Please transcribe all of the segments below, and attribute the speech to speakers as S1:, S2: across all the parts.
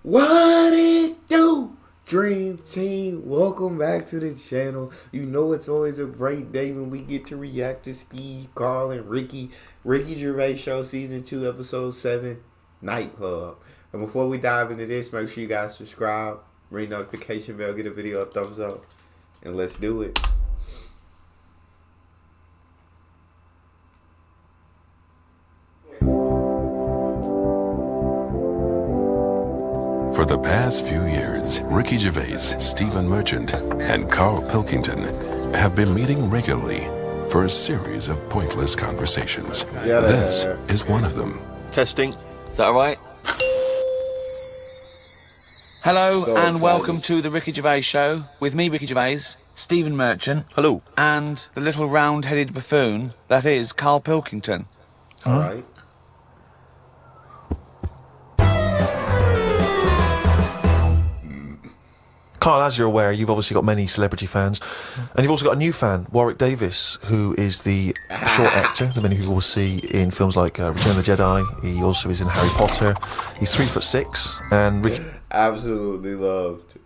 S1: What it do? Dream Team, welcome back to the channel. You know it's always a great day when we get to react to Steve, Carl, and Ricky Gervais Show Season 2, Episode 7, Nightclub. And before we dive into this, make sure you guys subscribe, ring notification bell, get a video a thumbs up, and let's do it.
S2: For the past few years, Ricky Gervais, Stephen Merchant, and Carl Pilkington have been meeting regularly for a series of pointless conversations. This is one of them.
S3: Testing. Is that all right? Hello and welcome to the Ricky Gervais Show with me, Ricky Gervais, Stephen Merchant. Hello. And the little round-headed buffoon that is Carl Pilkington.
S1: All right.
S4: Carl, as you're aware, you've obviously got many celebrity fans, and you've also got a new fan, Warwick Davis, who is the short actor that many people will see in films like Return of the Jedi. He also is in Harry Potter. He's 3'6", and Ricky
S1: Absolutely loved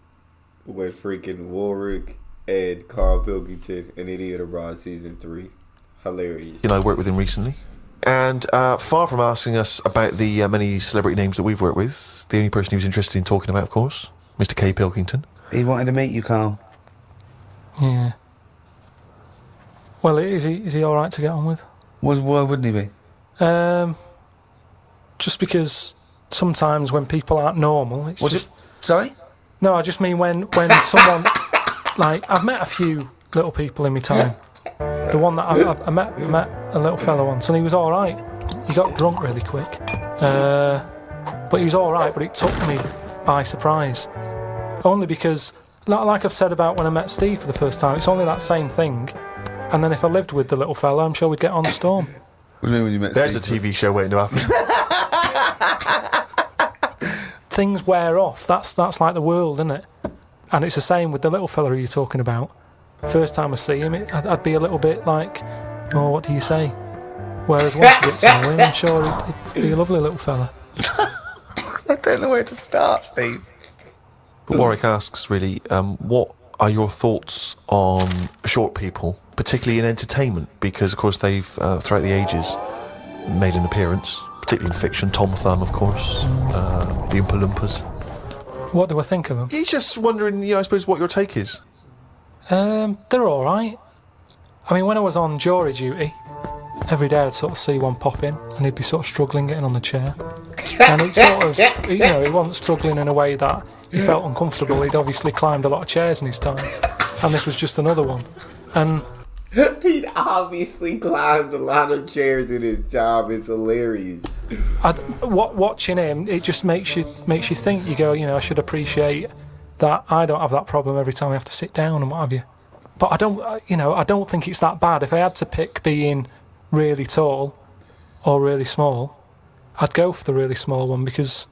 S1: when freaking Warwick and Carl Pilkington and Idiot Abroad Season 3. Hilarious.
S4: I worked with him recently. And far from asking us about the many celebrity names that we've worked with, the only person he was interested in talking about, of course, Mr. K. Pilkington.
S3: He wanted to meet you, Carl.
S5: Yeah. Well, is he all right to get on with?
S3: Why wouldn't he be?
S5: Just because sometimes when people aren't normal, it's just...
S3: Sorry?
S5: No, I just mean when someone... Like, I've met a few little people in my time. The one that I met a little fella once, and he was all right. He got drunk really quick. But he was all right, but it took me by surprise. Only because, like I've said about when I met Steve for the first time, it's only that same thing. And then if I lived with the little fella, I'm sure we'd get on the storm.
S3: What do you mean when you met
S4: There's
S3: Steve?
S4: a TV show waiting to happen.
S5: Things wear off. That's like the world, isn't it? And it's the same with the little fella you're talking about. First time I see him, I'd be a little bit like, oh, what do you say? Whereas once you get to know him, I'm sure he'd be a lovely little fella.
S3: I don't know where to start, Steve.
S4: But Warwick asks, really, what are your thoughts on short people, particularly in entertainment? Because, of course, they've, throughout the ages, made an appearance, particularly in fiction. Tom Thumb, of course, the Oompa Loompas.
S5: What do I think of them?
S4: He's just wondering, I suppose, what your take is.
S5: They're all right. I mean, when I was on jury duty, every day I'd sort of see one pop in, and he'd be sort of struggling getting on the chair. And it sort of, he wasn't struggling in a way that he felt uncomfortable. He'd obviously climbed a lot of chairs in his time, and this was just another one. And
S1: He'd obviously climbed a lot of chairs in his time. It's hilarious.
S5: Watching him, it just makes you think. You go, I should appreciate that I don't have that problem every time I have to sit down and what have you. But I don't think it's that bad. If I had to pick being really tall or really small, I'd go for the really small one because,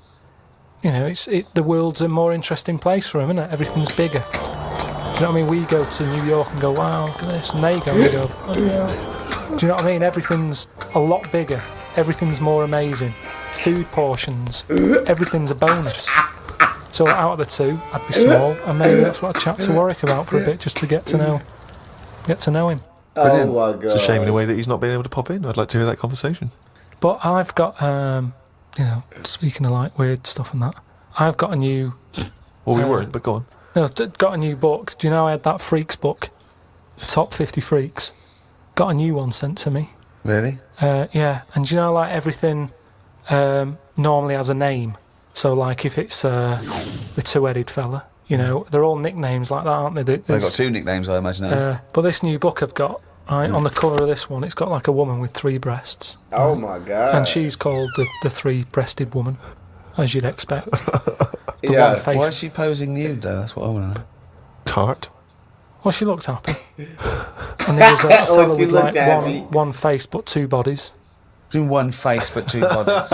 S5: the world's a more interesting place for him, isn't it? Everything's bigger. Do you know what I mean? We go to New York and go, wow, look at this. And they go, oh, yeah. Do you know what I mean? Everything's a lot bigger. Everything's more amazing. Food portions. Everything's a bonus. So out of the two, I'd be small, and maybe that's what I'd chat to Warwick about for a bit, just to get to know him.
S1: Oh my God.
S4: It's a shame in a way that he's not been able to pop in. I'd like to hear that conversation.
S5: But I've got, speaking of like weird stuff and that, I've got a new...
S4: Well, we weren't, but go on.
S5: No, got a new book. Do you know I had that Freaks book? Top 50 Freaks. Got a new one sent to me.
S3: Really?
S5: Yeah, and do you know like everything normally has a name? So like if it's the two-headed fella, they're all nicknames like that, aren't they?
S3: They've got two nicknames, I imagine.
S5: But this new book I've got, right, on the cover of this one, it's got like a woman with 3 breasts.
S1: Oh my God.
S5: And she's called the three-breasted woman, as you'd expect.
S1: Yeah.
S3: Why is she posing nude, though? That's what I want to know.
S4: Tart.
S5: Well, she looked happy. And there was a fella with like one face but 2 bodies.
S3: Do one face but 2 bodies.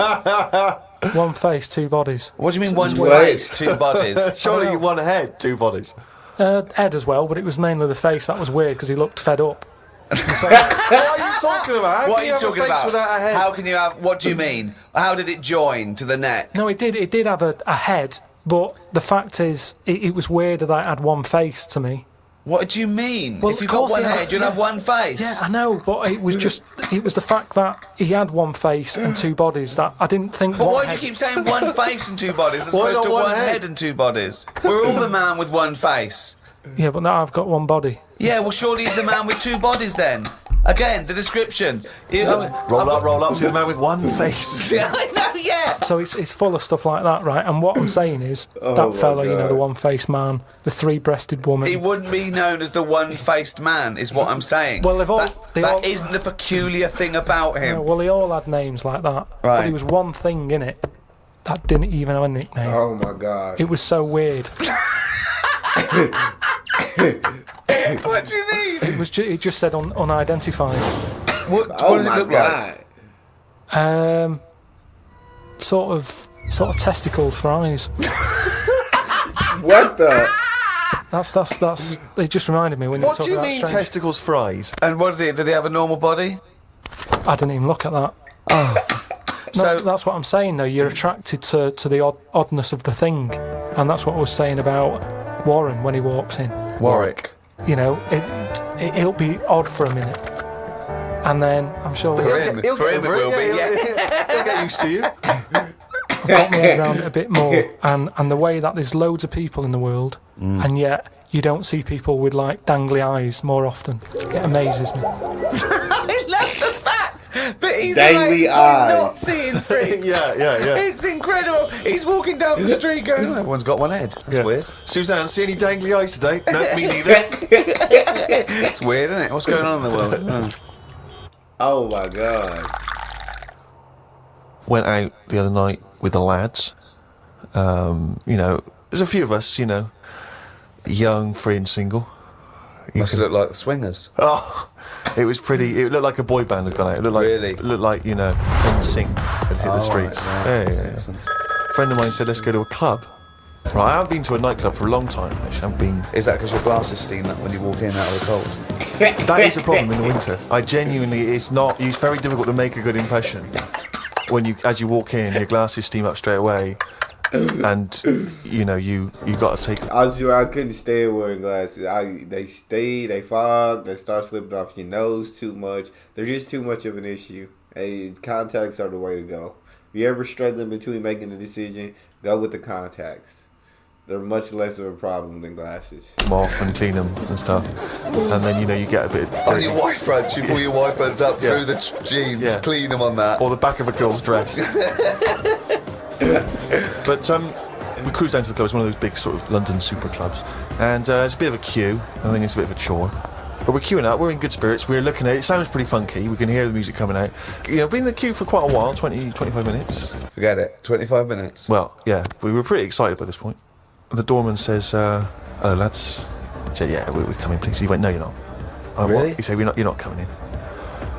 S5: One face, 2 bodies.
S3: What do you mean one face, 2 bodies?
S4: Surely one head, 2 bodies.
S5: Head as well, but it was mainly the face that was weird because he looked fed up.
S4: What are you talking about? How
S3: What
S4: can
S3: are
S4: you
S3: you
S4: have
S3: talking
S4: a face
S3: about?
S4: without a head?
S3: How can you have... What do you mean? How did it join to the neck?
S5: No, it did have a head, But the fact is, it was weird that I had one face to me.
S3: What do you mean?
S5: Well,
S3: if you've
S5: of
S3: got
S5: course
S3: one
S5: he had-
S3: head, you'd have one face.
S5: Yeah, I know, but it was the fact that he had one face and two bodies that I didn't think.
S3: But
S5: one
S3: why do
S5: head-
S3: you keep saying one face and two bodies as
S4: Why
S3: opposed to
S4: not one
S3: one
S4: head?
S3: head and two bodies? We're all the man with one face.
S5: Yeah, but now I've got one body.
S3: Yeah, well, surely he's the man with two bodies then. Again, the description.
S4: Roll up, see the man with one face.
S3: Yeah, I know, yeah.
S5: So it's full of stuff like that, right? And what I'm saying is that fella, you know, the one-faced man, the three-breasted woman.
S3: He wouldn't be known as the one-faced man, is what I'm saying.
S5: Well, they've all- they
S3: that
S5: all-
S3: isn't the peculiar thing about him.
S5: Yeah, well, they all had names like that.
S3: Right.
S5: But there was one thing in it that didn't even have a nickname.
S1: Oh my god.
S5: It was so weird.
S3: What do you mean?
S5: It just said unidentified.
S3: What
S1: Oh
S3: does it
S1: my
S3: look
S1: god.
S3: like?
S5: Sort of testicles for eyes.
S1: What the?
S5: That's. It just reminded me when
S4: What
S5: you
S4: do you
S5: talk
S4: mean
S5: about strange.
S4: testicles fries?
S3: And what is it? Did he have a normal body?
S5: I didn't even look at that. No,
S3: So-
S5: that's what I'm saying though. You're attracted to the oddness of the thing, and that's what I was saying about Warren when he walks in.
S3: Warwick.
S5: You know, it'll be odd for a minute, and then I'm sure
S3: For him it will be, yeah.
S4: He'll get used to you.
S5: I've got my head around it a bit more, and the way that there's loads of people in the world, and yet you don't see people with like dangly eyes more often. It amazes me.
S3: I love the fact that he's
S1: Dangly
S3: amazed by
S1: eyes.
S3: not seeing freaks.
S4: Yeah.
S3: It's incredible. He's walking down the street going, oh, everyone's got one head. That's weird.
S4: Suzanne, see any dangly eyes today? No, me neither.
S3: It's weird, isn't it? What's going on in the world?
S1: Oh my god.
S4: Went out the other night with the lads. You know, there's a few of us, you know, young, free and single.
S3: Must look like the Swingers.
S4: Oh, it was pretty. It looked like a boy band had gone out. It looked like,
S3: Really?
S4: It looked like, you know, NSYNC had hit the streets.
S3: right.
S4: Yeah. A friend of mine said, let's go to a club. Right, I haven't been to a nightclub for a long time, actually. I haven't been.
S3: Is that because your glasses steam up when you walk in out of the cold?
S4: That is a problem in the winter. I genuinely, it's very difficult to make a good impression when as you walk in, your glasses steam up straight away, and you know you got to take.
S1: I couldn't stand wearing glasses. They fog. They start slipping off your nose too much. They're just too much of an issue. Hey, contacts are the way to go. If you're ever struggling between making a decision, go with the contacts. They're much less of a problem than glasses.
S4: Them off and clean them and stuff, and then you know you get a bit.
S3: On your white fronts, you pull your white fronts up through the jeans,
S4: Yeah.
S3: clean them on that.
S4: Or the back of a girl's dress. But we cruised down to the club. It's one of those big sort of London super clubs, and it's a bit of a queue. I think it's a bit of a chore. But we're queuing up, we're in good spirits, we're looking at it, it sounds pretty funky, we can hear the music coming out. You know, been in the queue for quite a while, 20, 25 minutes.
S3: Forget it. 25 minutes.
S4: Well, yeah, we were pretty excited by this point. The doorman says, hello lads. I said, yeah, we're coming please. He went, no you're not. I went,
S3: Really?
S4: "What?" He said, you're not coming in.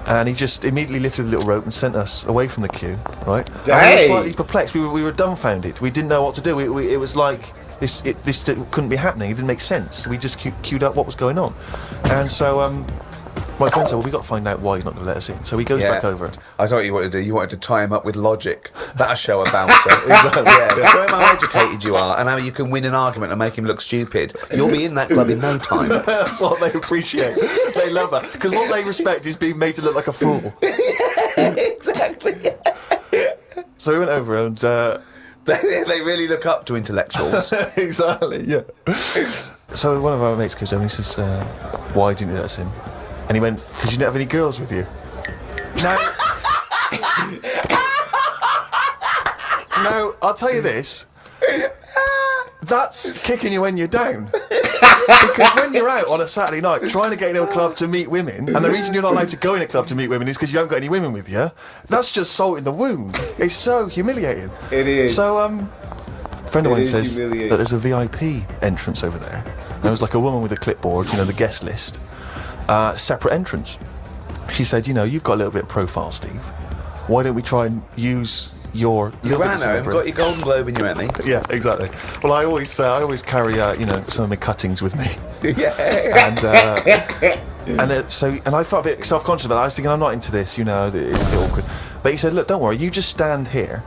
S4: And he just immediately lifted the little rope and sent us away from the queue, right? And we were
S1: Dang.
S4: slightly perplexed, we were dumbfounded. We didn't know what to do. It was like, this couldn't be happening, it didn't make sense. We just queued up what was going on. And so, my friend said, well, we got to find out why he's not going to let us in. So he goes back over.
S3: I thought you wanted to do. You wanted to tie him up with logic. That'll show a bouncer. Yeah. Show him how educated you are and how you can win an argument and make him look stupid. You'll be in that club in no time.
S4: That's what they appreciate. They love that. Because what they respect is being made to look like a fool.
S3: Exactly.
S4: So we went over and...
S3: They really look up to intellectuals.
S4: exactly, yeah. So one of our mates goes over and he says, why didn't you let us in? And he went, because you didn't have any girls with you. No. No, I'll tell you this. That's kicking you when you're down. Because when you're out on a Saturday night trying to get into a club to meet women, and the reason you're not allowed to go in a club to meet women is because you haven't got any women with you, that's just salt in the wound. It's so humiliating.
S1: It is.
S4: So, a friend of mine
S1: is
S4: says
S1: humiliating.
S4: that there's a VIP entrance over there. There was like a woman with a clipboard, you know, the guest list. Separate entrance. She said, you know, you've got a little bit of profile, Steve. Why don't we try and use your...
S3: You
S4: little bit
S3: ran
S4: of
S3: home,
S4: celebrity?"
S3: got your Golden Globe in your Emmy.
S4: Yeah, exactly. Well, I always carry, you know, some of my cuttings with me.
S3: Yeah.
S4: And I felt a bit self-conscious about that. I was thinking, I'm not into this, you know, it's a bit awkward. But he said, look, don't worry, you just stand here.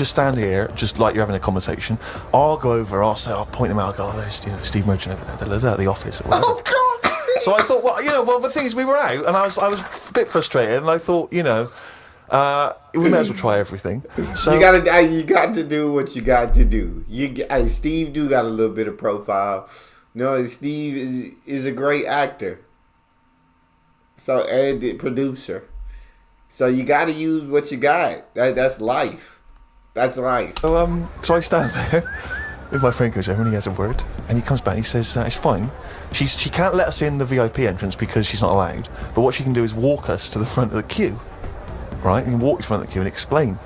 S4: just stand here, just like you're having a conversation. I'll go over, I'll point him out, I'll go, oh, there's Steve Merchant over there, at the office. Or whatever.
S3: Oh, God, Steve!
S4: So I thought, well, the thing is, we were out, and I was a bit frustrated, and I thought, we may as well try everything. So
S1: you got to do what you got to do. Steve do got a little bit of profile. No, Steve is a great actor. So, and the producer. So you got to use what you got. That's life. That's life.
S4: So I stand there. If my friend goes over and he has a word, and he comes back, he says, it's fine. She can't let us in the VIP entrance because she's not allowed. But what she can do is walk us to the front of the queue. Right? You can walk in front of the queue and explain.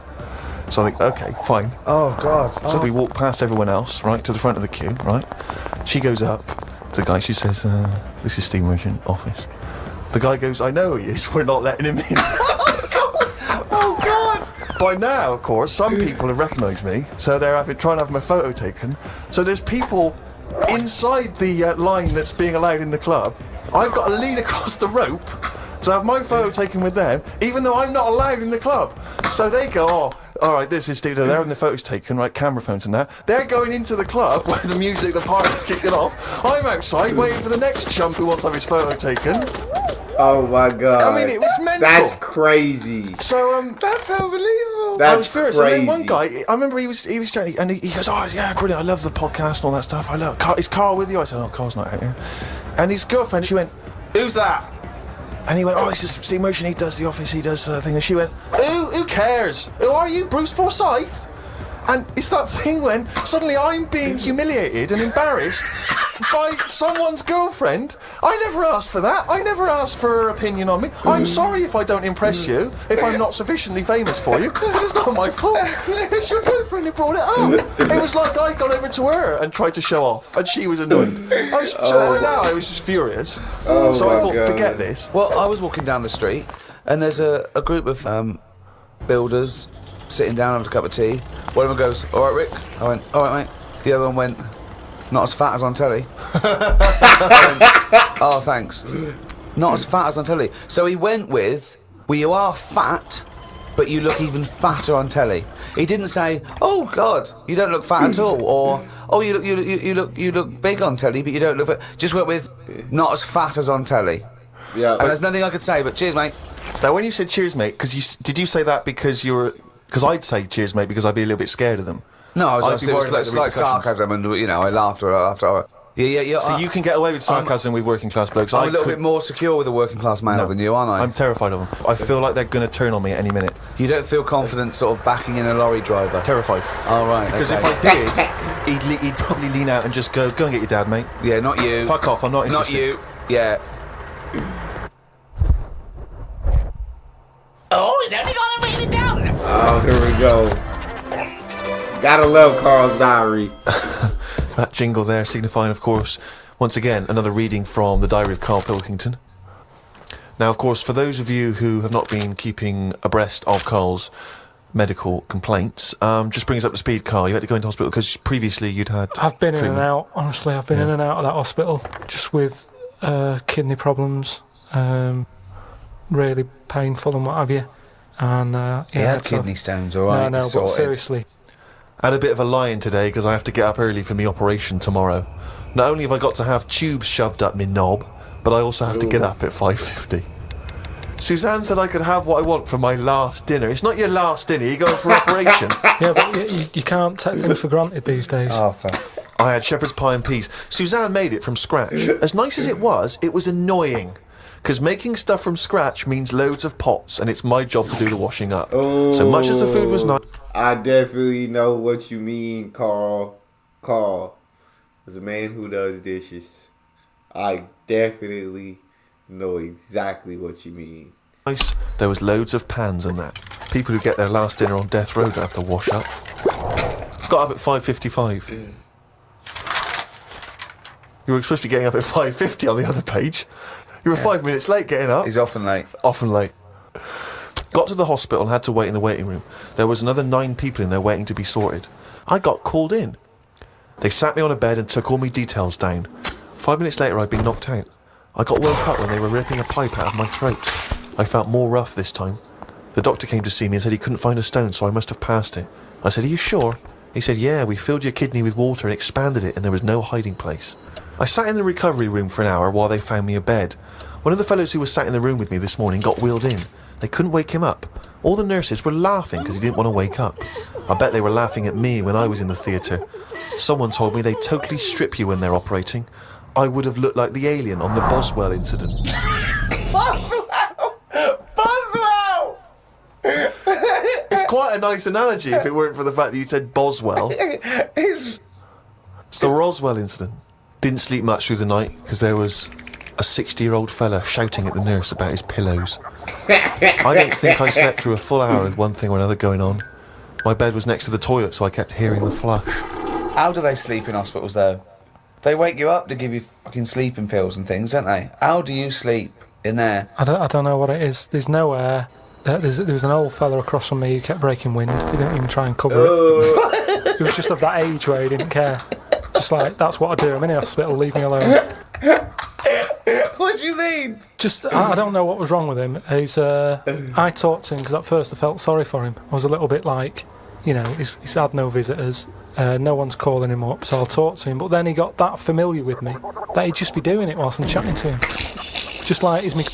S4: So I think, okay, fine.
S3: Oh, God.
S4: So we walk past everyone else, right, to the front of the queue, right? She goes up to the guy, she says, this is Steve Merchant, office. The guy goes, I know he is, we're not letting him in.
S3: Oh, God.
S4: By now, of course, some people have recognised me, so they're trying to have my photo taken. So there's people inside the line that's being allowed in the club. I've got to lean across the rope to have my photo taken with them, even though I'm not allowed in the club. So they go, oh, all right, this is Steve. They're having the photos taken, right, camera phones and that. They're going into the club where the music, the party's kicking off. I'm outside waiting for the next chump who wants to have his photo taken.
S1: Oh my God!
S4: I mean, it was mental.
S1: That's crazy.
S4: So
S3: That's unbelievable.
S1: That's
S4: I was furious.
S1: crazy.
S4: And then one guy, I remember he was chatting, and he goes, "Oh yeah, brilliant! I love the podcast and all that stuff. I love. Is Carl with you?" I said, "Oh, Carl's not out here." And his girlfriend, she went, "Who's that?" And he went, "Oh, it's just Steve Merchant. He does the office. He does thing." And she went, "Who cares? Who are you, Bruce Forsyth?" And it's that thing when suddenly I'm being humiliated and embarrassed by someone's girlfriend. I never asked for that. I never asked for her opinion on me. I'm sorry if I don't impress you, if I'm not sufficiently famous for you. It's not my fault. It's your girlfriend who brought it up. It was like I got over to her and tried to show off, and she was annoyed. I was just furious.
S1: Oh
S4: So I
S1: my
S4: thought,
S1: God.
S4: forget this.
S3: Well, I was walking down the street, and there's a group of builders sitting down having a cup of tea. One of them goes, "All right, Rick." I went, "All right, mate." The other one went, "Not as fat as on telly." I went, "Oh, thanks." Not as fat as on telly. So he went with, "Well, you are fat, but you look even fatter on telly." He didn't say, "Oh God, you don't look fat at all," or "Oh, you look big on telly, but you don't look fat." Just went with, "Not as fat as on telly."
S1: Yeah.
S3: And there's nothing I could say, but cheers, mate.
S4: Now, when you said cheers, mate, did you say that because you were? Because I'd say cheers, mate, because I'd be a little bit scared of them.
S3: No, I was
S4: I'd
S3: just,
S4: be
S3: it was
S4: worried about
S3: like,
S4: the
S3: like
S4: repercussions.
S3: sarcasm, and I laughed after. Yeah.
S4: So you can get away with sarcasm with working class blokes.
S3: I'm a little bit more secure with a working class male than you, aren't I?
S4: I'm terrified of them. I feel like they're going to turn on me at any minute.
S3: You don't feel confident sort of backing in a lorry driver?
S4: Terrified.
S3: Oh, right.
S4: Because
S3: okay.
S4: if I did, he'd probably lean out and just go and get your dad, mate.
S3: Yeah, not you.
S4: Fuck off, I'm not
S3: Not
S4: interested.
S3: you. Yeah. Oh, he's only gonna read it down.
S1: Oh, here we go. Gotta love Carl's diary.
S4: That jingle there signifying, of course, once again, another reading from the Diary of Carl Pilkington. Now, of course, for those of you who have not been keeping abreast of Carl's medical complaints, just bring us up to speed, Carl. You had to go into hospital because previously you'd had
S5: I've been in
S4: treatment.
S5: and out, honestly. I've been in and out of that hospital just with kidney problems, really painful and what have you. And
S3: He had kidney stones, all right.
S5: No, but
S3: sorted.
S5: seriously.
S4: I had a bit of a lie-in today because I have to get up early for my operation tomorrow. Not only have I got to have tubes shoved up my knob, but I also have to get up at 5:50. Suzanne said I could have what I want for my last dinner. It's not your last dinner, you're going for operation.
S5: Yeah, but you can't take things for granted these days.
S4: I had shepherd's pie and peas. Suzanne made it from scratch. As nice as it was annoying. Because making stuff from scratch means loads of pots, and it's my job to do the washing up. So much as the food was nice...
S1: I definitely know what you mean, Carl. Carl, as a man who does dishes, I definitely know exactly what you mean.
S4: There was loads of pans and that. People who get their last dinner on death row don't have to wash up. Got up at 5:55. You were supposed to be getting up at 5:50 on the other page. You were 5 minutes late getting up.
S3: He's often late.
S4: Often late. Got to the hospital and had to wait in the waiting room. There was another 9 people in there waiting to be sorted. I got called in. They sat me on a bed and took all my details down. 5 minutes later, I'd been knocked out. I got woke up when they were ripping a pipe out of my throat. I felt more rough this time. The doctor came to see me and said he couldn't find a stone, so I must have passed it. I said, are you sure? He said, yeah, we filled your kidney with water and expanded it and there was no hiding place. I sat in the recovery room for an hour while they found me a bed. One of the fellows who was sat in the room with me this morning got wheeled in. They couldn't wake him up. All the nurses were laughing because he didn't want to wake up. I bet they were laughing at me when I was in the theatre. Someone told me they totally strip you when they're operating. I would have looked like the alien on the Boswell incident.
S3: Boswell! Boswell!
S4: It's quite a nice analogy if it weren't for the fact that you said Boswell.
S3: It's
S4: the Roswell incident. Didn't sleep much through the night because there was a 60-year-old fella shouting at the nurse about his pillows. I don't think I slept through a full hour with one thing or another going on. My bed was next to the toilet, so I kept hearing the flush.
S3: How do they sleep in hospitals, though? They wake you up to give you fucking sleeping pills and things, don't they? How do you sleep in there?
S5: I don't know what it is. There's no air. There was an old fella across from me who kept breaking wind. He didn't even try and cover it. He was just of that age where he didn't care. Just like, that's what I do. I'm in the hospital, leave me alone.
S3: What do you mean?
S5: Just, I don't know what was wrong with him. I talked to him because at first I felt sorry for him. I was a little bit like, he's had no visitors. No one's calling him up, so I'll talk to him. But then he got that familiar with me that he'd just be doing it whilst I'm chatting to him. Just like, he's me.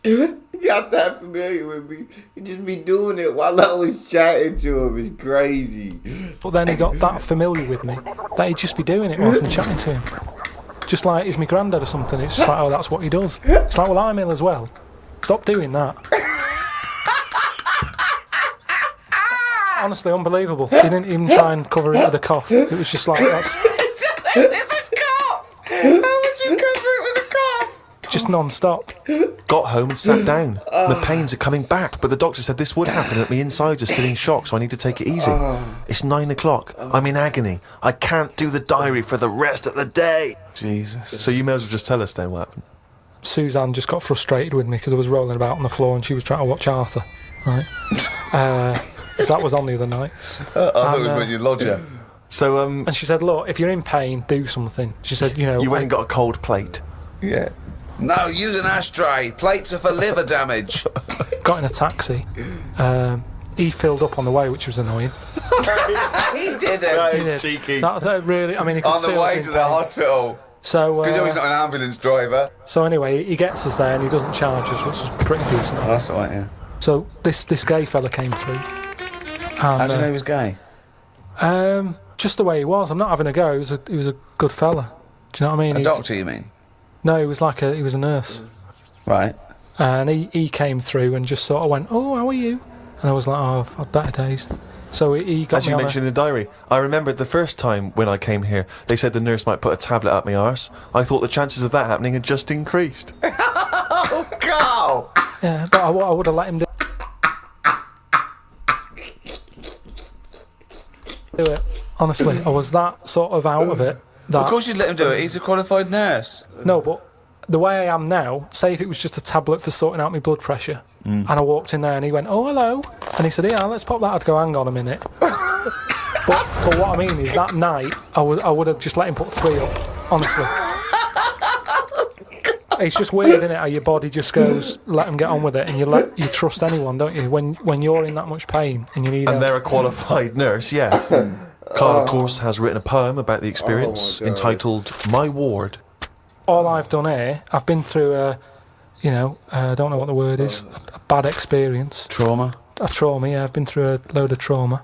S1: You got that familiar with me. You just be doing it while I was chatting to him. It's crazy.
S5: But then he got that familiar with me that he'd just be doing it whilst I'm chatting to him. Just like he's my granddad or something. It's just like, oh, that's what he does. It's like, well, I'm ill as well. Stop doing that. Honestly, unbelievable. He didn't even try and cover it with a cough. It was just like, that's...
S3: With a cough! How would you cover it with a cough?
S5: Just non-stop.
S4: Got home and sat down. The pains are coming back, but the doctor said this would happen and that my insides are still in shock, so I need to take it easy. It's 9 o'clock. I'm in agony. I can't do the diary for the rest of the day.
S3: Jesus.
S4: So you may as well just tell us then what happened.
S5: Suzanne just got frustrated with me because I was rolling about on the floor and she was trying to watch Arthur. Right? So that was on the other night.
S3: I thought it was when you lodger.
S4: So,
S5: and she said, look, if you're in pain, do something. She said,
S4: you went and got a cold plate.
S3: Yeah. No, use an ashtray. Plates are for liver damage.
S5: Got in a taxi. He filled up on the way, which was annoying.
S3: He didn't.
S4: That
S5: He
S4: is
S5: did.
S4: cheeky.
S5: That really, I mean, he could
S3: On
S5: see
S3: the
S5: I was
S3: way
S5: in
S3: to the
S5: pain.
S3: hospital.
S5: So,
S3: Because he's not an ambulance driver.
S5: so anyway, he gets us there and he doesn't charge us, which is pretty decent.
S3: Oh, that's alright, yeah.
S5: So this gay fella came through.
S3: How
S5: And,
S3: do you know he was gay?
S5: just the way he was. I'm not having a go. He was a good fella. Do you know what I mean?
S3: A doctor, you mean?
S5: No, he was he was a nurse.
S3: Right.
S5: And he came through and just sort of went, oh, how are you? And I was like, oh, I've had better days. So he got
S4: As
S5: me
S4: you
S5: on
S4: mentioned in the diary, I remember the first time when I came here, they said the nurse might put a tablet up my arse. I thought the chances of that happening had just increased.
S3: Oh, God!
S5: Yeah, but I would have let him do it. Honestly, I was that sort of out of it. That,
S3: Of course you'd let him do it. He's a qualified nurse.
S5: No, but the way I am now, say if it was just a tablet for sorting out my blood pressure, and I walked in there and he went, oh, hello, and he said, yeah, let's pop that. I'd go, hang on a minute. but what I mean is that night, I would have just let him put 3 up, honestly. It's just weird, isn't it, how your body just goes, let them get on with it, and you trust anyone, don't you? When you're in that much pain and you need
S4: And
S5: help.
S4: they're a qualified nurse, yes. Carl, of course, has written a poem about the experience entitled My Ward.
S5: All I've done here, I've been through I don't know what the word is, a bad experience.
S3: Trauma.
S5: A trauma, yeah, I've been through a load of trauma.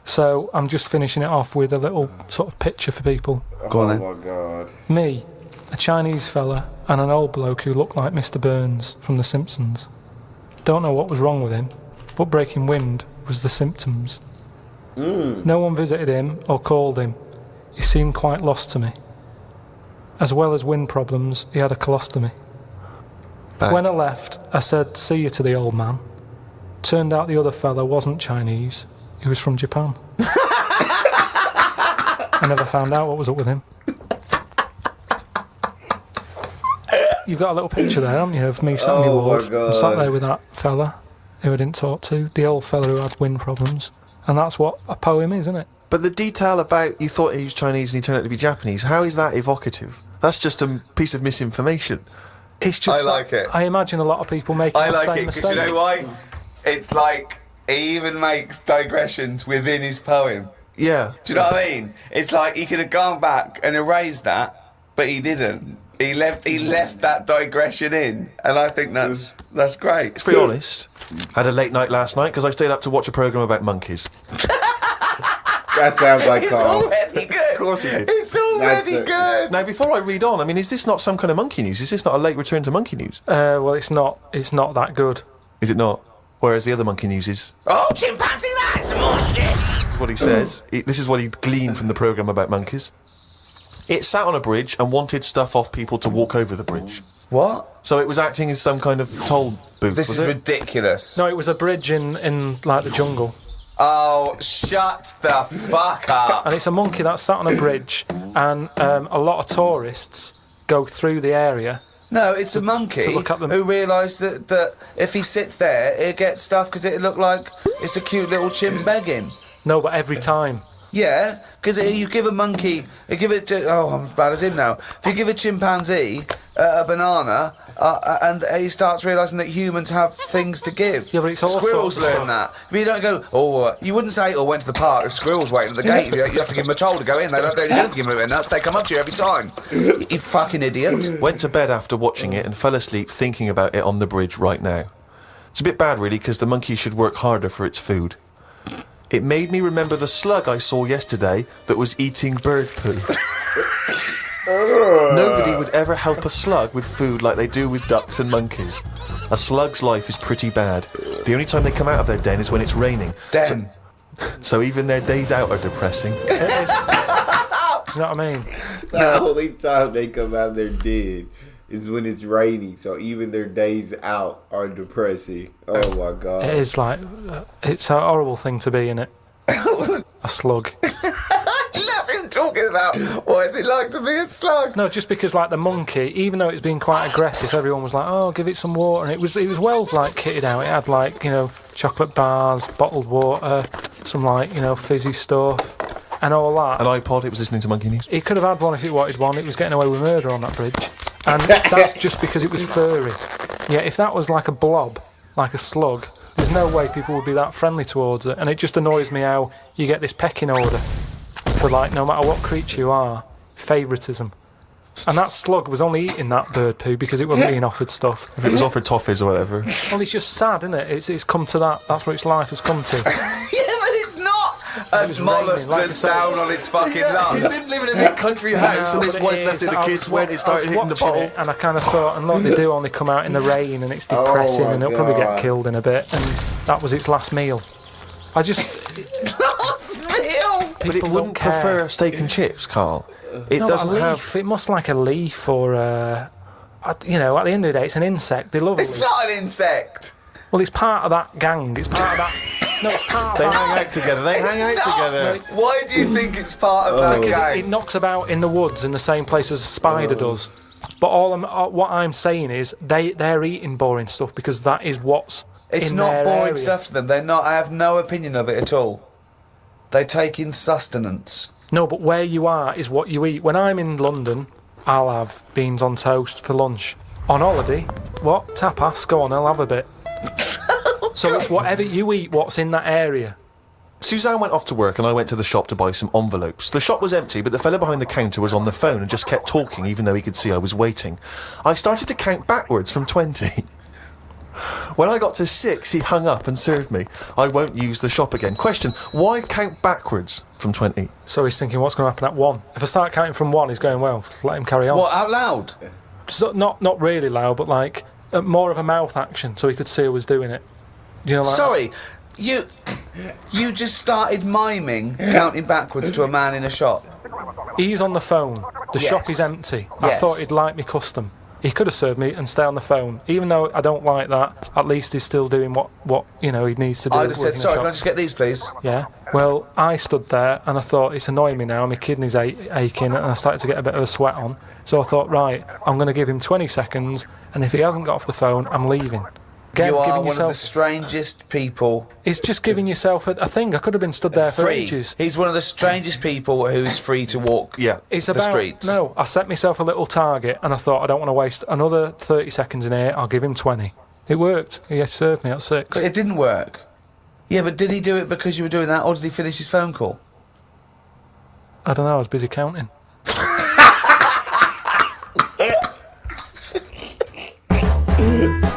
S5: So I'm just finishing it off with a little sort of picture for people.
S3: Go on then.
S1: Oh my God.
S5: Me, a Chinese fella, and an old bloke who looked like Mr. Burns from The Simpsons. Don't know what was wrong with him, but breaking wind was the symptoms. No one visited him or called him. He seemed quite lost to me. As well as wind problems, he had a colostomy.
S4: Back.
S5: When I left, I said, see you to the old man. Turned out the other fella wasn't Chinese. He was from Japan. I never found out what was up with him. You've got a little picture there, haven't you, of me sat in the
S1: Oh my
S5: ward. I'm
S1: God.
S5: sat there with that fella who I didn't talk to, the old fella who had wind problems. And that's what a poem is, isn't it?
S4: But the detail about you thought he was Chinese and he turned out to be Japanese, how is that evocative? That's just a piece of misinformation.
S5: It's just
S3: I like it.
S5: I imagine a lot of people making
S3: I
S5: the
S3: like
S5: same
S3: it because
S5: mistake.
S3: you know why? it's like he even makes digressions within his poem.
S4: Yeah.
S3: Do you know what I mean? It's like he could have gone back and erased that, but he didn't. He left that digression in, and I think that's great.
S4: To be honest, I had a late night last night because I stayed up to watch a programme about monkeys.
S1: That sounds like
S3: It's
S1: Carl.
S3: already good.
S4: Of course he did.
S3: It's already good.
S4: Now, before I read on, I mean, is this not some kind of monkey news? Is this not a late return to monkey news?
S5: Well, it's not that good.
S4: Is it not? Whereas the other monkey news is...
S3: Oh, chimpanzee, that's more shit.
S4: That's what he says. This is what he gleaned from the programme about monkeys. It sat on a bridge and wanted stuff off people to walk over the bridge.
S3: What?
S4: So it was acting as some kind of toll booth,
S3: This
S4: was
S3: is
S4: it?
S3: ridiculous.
S5: No, it was a bridge in like the jungle.
S3: Oh, shut the fuck up.
S5: And it's a monkey that sat on a bridge, and a lot of tourists go through the area.
S3: No, it's a monkey
S5: to look at them.
S3: who realised that if he sits there, he'll get stuff because it look like it's a cute little chimp begging.
S5: No, but every time.
S3: Yeah, because you give a monkey, I'm as bad as him now. If you give a chimpanzee a banana, and he starts realising that humans have things to give.
S5: Yeah, but it's all
S3: Squirrels
S5: sorts of
S3: learn that. But you don't go, you wouldn't say, went to the park, the squirrels waiting at the gate. You have to give them a toll to go in. They don't need to give them a nuts. They come up to you every time. You fucking idiot.
S4: Went to bed after watching it and fell asleep thinking about it on the bridge right now. It's a bit bad, really, because the monkey should work harder for its food. It made me remember the slug I saw yesterday that was eating bird poo. Nobody would ever help a slug with food like they do with ducks and monkeys. A slug's life is pretty bad. The only time they come out of their den is when it's raining.
S3: Den.
S4: So even their days out are depressing.
S5: You know what I mean?
S1: The only time they come out their den is when it's raining. So even their days out are depressing. Oh my god.
S5: It is like, it's a horrible thing to be, innit? A slug.
S3: I love him talking about what is it like to be a slug.
S5: No, just because like the monkey, even though it's been quite aggressive, everyone was like, "Oh, give it some water," and it was well like kitted out. It had like chocolate bars, bottled water, some like fizzy stuff, and all that.
S4: An iPod, it was listening to Monkey News.
S5: It could have had one if it wanted one. It was getting away with murder on that bridge, and that's just because it was furry. Yeah, if that was like a blob, like a slug, there's no way people would be that friendly towards it. And it just annoys me how you get this pecking order for like no matter what creature you are, favouritism. And that slug was only eating that bird poo because it wasn't being offered stuff.
S4: If it was offered toffees or whatever.
S5: Well, it's just sad, isn't it? It's come to that. That's what its life has come to.
S3: Yeah, but it's not. As mollusk
S5: raining, like
S3: that's
S5: I said.
S3: down on its fucking luck.
S4: He didn't live in a big country house and his
S5: But
S4: wife
S5: it
S4: left
S5: is.
S4: it, the
S5: I
S4: kids
S5: was
S4: went, it started hitting the
S5: watching
S4: bottle.
S5: it, and I kind of thought, and look, they do only come out in the rain, and it's depressing,
S1: my
S5: and it'll probably get
S1: God.
S5: killed in a bit. And that was its last meal. I just
S3: Last meal.
S4: But it
S5: people
S4: wouldn't
S5: don't care.
S4: prefer steak and chips, Carl. It
S5: No,
S4: doesn't
S5: a leaf.
S4: have...
S5: It must like a leaf or at the end of the day, it's an insect. They love a
S3: It's
S5: leaf.
S3: not an insect.
S5: Well, it's part of that gang. It's part of that. No, it's part of
S4: They
S5: that.
S4: hang out together. They hang out
S3: It's not.
S4: together.
S3: Why do you think it's part of that
S5: Because
S3: gang?
S5: it knocks about in the woods in the same place as a spider does. But what I'm saying is they're eating boring stuff because that is what's
S3: It's
S5: in
S3: not
S5: their
S3: boring
S5: area.
S3: stuff to them. They're not. I have no opinion of it at all. They take in sustenance.
S5: No, but where you are is what you eat. When I'm in London, I'll have beans on toast for lunch. On holiday, what? Tapas? Go on, I'll have a bit. So it's whatever you eat, what's in that area.
S4: Suzanne went off to work and I went to the shop to buy some envelopes. The shop was empty, but the fella behind the counter was on the phone and just kept talking even though he could see I was waiting. I started to count backwards from 20. When I got to 6, he hung up and served me. I won't use the shop again. Question, why count backwards from 20?
S5: So he's thinking, what's going to happen at 1? If I start counting from 1, he's going, well, let him carry on.
S3: What, out loud?
S5: So, not really loud, but like more of a mouth action so he could see who was doing it. Do you know, like
S3: Sorry, you just started miming counting backwards to a man in a shop.
S5: He's on the phone. The shop
S3: Yes.
S5: is empty. I
S3: Yes.
S5: thought he'd like me custom. He could have served me and stay on the phone. Even though I don't like that, at least he's still doing what he needs to do.
S3: I'd have said,
S5: working in a
S3: sorry,
S5: shop.
S3: can I just get these, please?
S5: Yeah. Well, I stood there and I thought, it's annoying me now. My kidneys aching and I started to get a bit of a sweat on. So I thought, right, I'm going to give him 20 seconds and if he hasn't got off the phone, I'm leaving. Again,
S3: You are
S5: giving
S3: one of the strangest people.
S5: It's just giving yourself a thing. I could have been stood there for
S3: Free.
S5: ages.
S3: He's one of the strangest people who's free to walk
S5: It's
S3: the
S5: about
S3: streets.
S5: No, I set myself a little target and I thought I don't want to waste another 30 seconds in here. I'll give him 20. It worked. He served me at 6.
S3: But it didn't work. Yeah, but did he do it because you were doing that, or did he finish his phone call?
S5: I don't know, I was busy counting.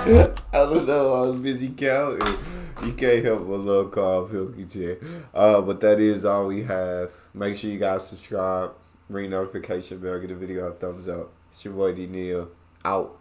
S1: I don't know. I was busy counting. You can't help but love Carl Pilkington. But that is all we have. Make sure you guys subscribe, ring notification bell, give the video a thumbs up. It's your boy D Neil out.